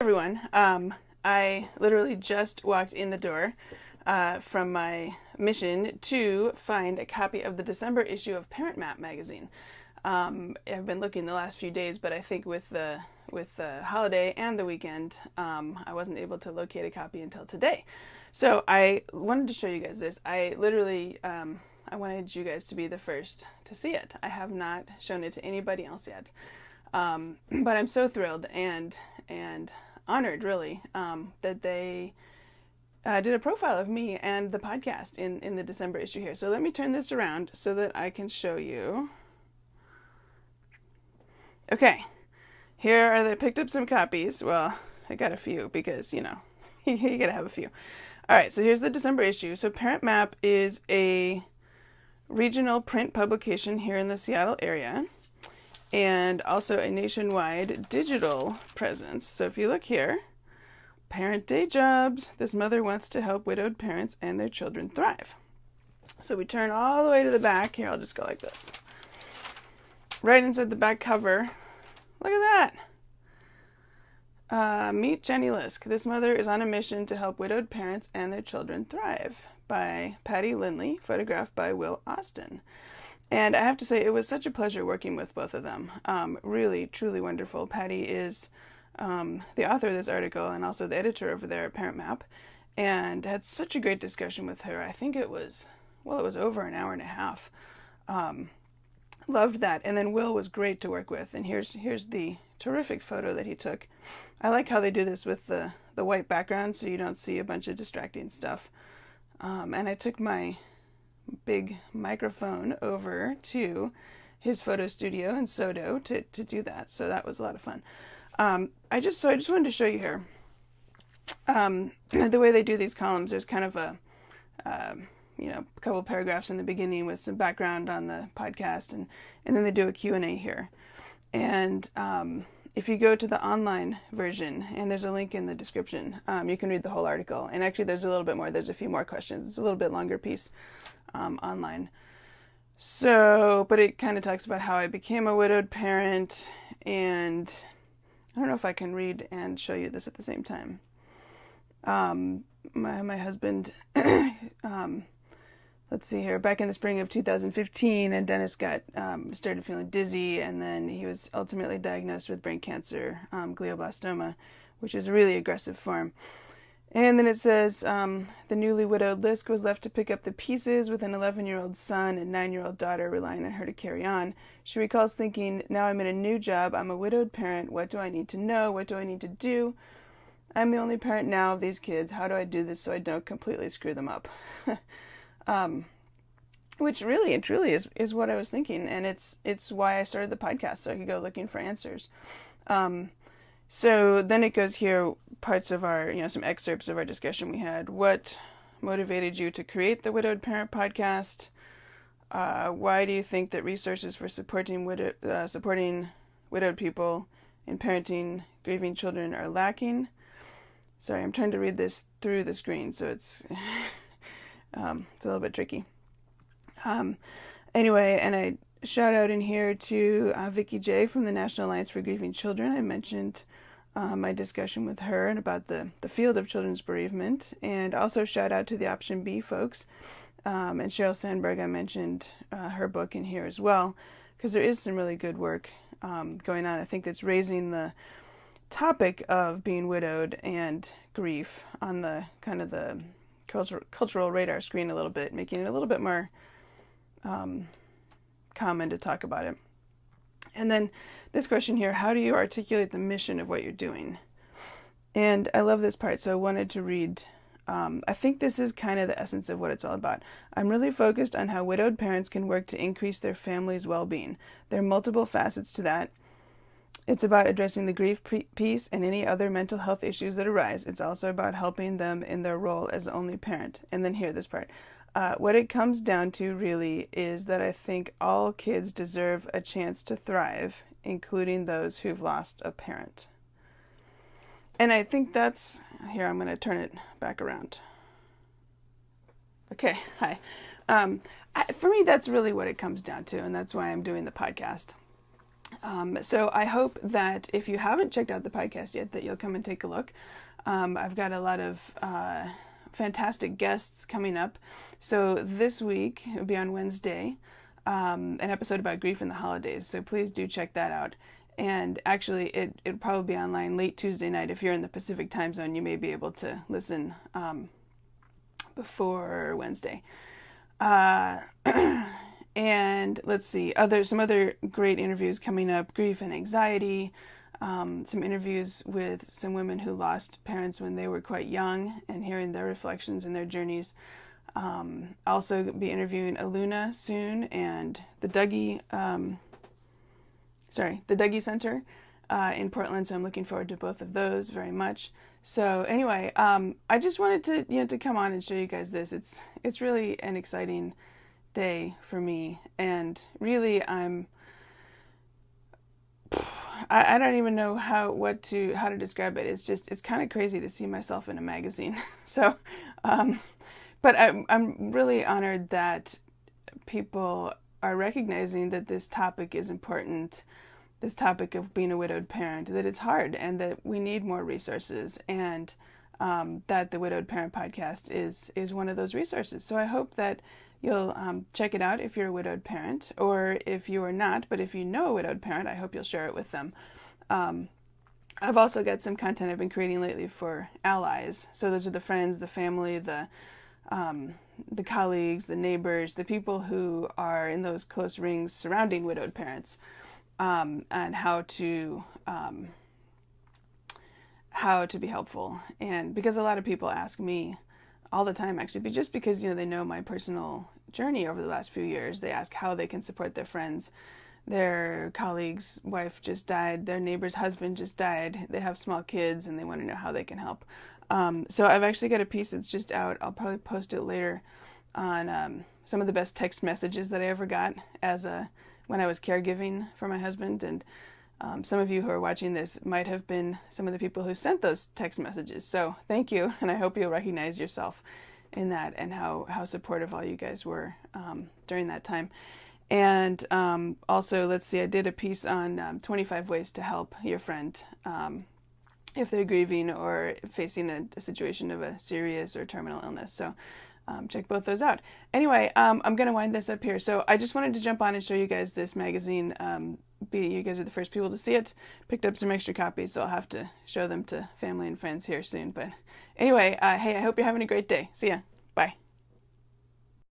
Everyone. I literally just walked in the door from my mission to find a copy of the December issue of ParentMap magazine. I've been looking the last few days, but I think with the holiday and the weekend, I wasn't able to locate a copy until today. So I wanted to show you guys this. I literally I wanted you guys to be the first to see it. I have not shown it to anybody else yet, but I'm so thrilled and honored, really, that they did a profile of me and the podcast in the December issue here. So let me turn this around so that I can show you. Okay, here are they. Picked up some copies. Well, I got a few because, you know, you gotta have a few. All right, so here's the December issue. So ParentMap is a regional print publication here in the Seattle area, and also a nationwide digital presence. So if you look here, Parent Day Jobs, this mother wants to help widowed parents and their children thrive. So we turn all the way to the back. Here, I'll just go like this. Right inside the back cover, look at that. Meet Jenny Lisk. This mother is on a mission to help widowed parents and their children thrive, by Patty Lindley, photographed by Will Austin. And I have to say, it was such a pleasure working with both of them. Really, truly wonderful. Patty is the author of this article and also the editor over there at ParentMap, and had such a great discussion with her. I think it was over an hour and a half. Loved that. And then Will was great to work with. And here's the terrific photo that he took. I like how they do this with the white background so you don't see a bunch of distracting stuff. And I took my big microphone over to his photo studio in Sodo to do that. So that was a lot of fun. I just wanted to show you here the way they do these columns. There's kind of a couple paragraphs in the beginning with some background on the podcast, and then they do a Q&A here. And if you go to the online version, and there's a link in the description, you can read the whole article. And actually, there's a little bit more. There's a few more questions. It's a little bit longer piece online. So, but it kind of talks about how I became a widowed parent, and I don't know if I can read and show you this at the same time. My husband, let's see here, back in the spring of 2015, and Dennis started feeling dizzy, and then he was ultimately diagnosed with brain cancer, glioblastoma, which is a really aggressive form. And then it says, the newly widowed Lisk was left to pick up the pieces with an 11-year-old son and 9-year-old daughter relying on her to carry on. She recalls thinking, now I'm in a new job, I'm a widowed parent, what do I need to know, what do I need to do? I'm the only parent now of these kids, how do I do this so I don't completely screw them up? Which really and truly is what I was thinking, and it's why I started the podcast, so I could go looking for answers. So then it goes here, parts of our, some excerpts of our discussion we had. What motivated you to create the Widowed Parent podcast? Why do you think that resources for supporting widowed people in parenting grieving children are lacking? Sorry, I'm trying to read this through the screen, so it's a little bit tricky. Anyway, and I shout out in here to Vicki J. from the National Alliance for Grieving Children. I mentioned my discussion with her and about the field of children's bereavement, and also shout out to the Option B folks. And Sheryl Sandberg, I mentioned her book in here as well, because there is some really good work going on. I think that's raising the topic of being widowed and grief on the kind of the cultural radar screen a little bit, making it a little bit more common to talk about it. And then this question here, how do you articulate the mission of what you're doing? And I love this part, so I wanted to read. I think this is kind of the essence of what it's all about. I'm really focused on how widowed parents can work to increase their family's well-being. There are multiple facets to that. It's about addressing the grief piece and any other mental health issues that arise. It's also about helping them in their role as the only parent. And then here, this part. What it comes down to really is that I think all kids deserve a chance to thrive, including those who've lost a parent. And I think that's, here, I'm going to turn it back around. Okay, hi. For me, that's really what it comes down to, and that's why I'm doing the podcast. So I hope that if you haven't checked out the podcast yet, that you'll come and take a look. I've got a lot of fantastic guests coming up. So this week, it'll be on Wednesday, an episode about grief in the holidays. So please do check that out. And actually, it'll probably be online late Tuesday night. If you're in the Pacific time zone, you may be able to listen before Wednesday. And let's see, some other great interviews coming up: grief and anxiety, some interviews with some women who lost parents when they were quite young and hearing their reflections and their journeys. Also be interviewing Aluna soon, and the Dougie Center in Portland. So I'm looking forward to both of those very much. So anyway, I just wanted to come on and show you guys this. It's really an exciting day for me, and really I don't even know how to describe it. It's kind of crazy to see myself in a magazine. So but I'm really honored that people are recognizing that this topic is important, this topic of being a widowed parent, that it's hard and that we need more resources, and that the Widowed Parent Podcast is one of those resources. So I hope that you'll check it out if you're a widowed parent, or if you are not, but if you know a widowed parent, I hope you'll share it with them. I've also got some content I've been creating lately for allies. So those are the friends, the family, the colleagues, the neighbors, the people who are in those close rings surrounding widowed parents, and how to be helpful. And because a lot of people ask me all the time, actually, but just because they know my personal journey over the last few years, they ask how they can support their friends. Their colleague's wife just died, their neighbor's husband just died, they have small kids, and they want to know how they can help. So I've actually got a piece that's just out. I'll probably post it later on some of the best text messages that I ever got when I was caregiving for my husband. And some of you who are watching this might have been some of the people who sent those text messages. So thank you, and I hope you'll recognize yourself in that, and how supportive all you guys were during that time. And also, let's see, I did a piece on 25 ways to help your friend if they're grieving or facing a situation of a serious or terminal illness. So check both those out. Anyway, I'm going to wind this up here. So I just wanted to jump on and show you guys this magazine. You guys are the first people to see it. Picked up some extra copies, so I'll have to show them to family and friends here soon. But anyway, hey, I hope you're having a great day. See ya.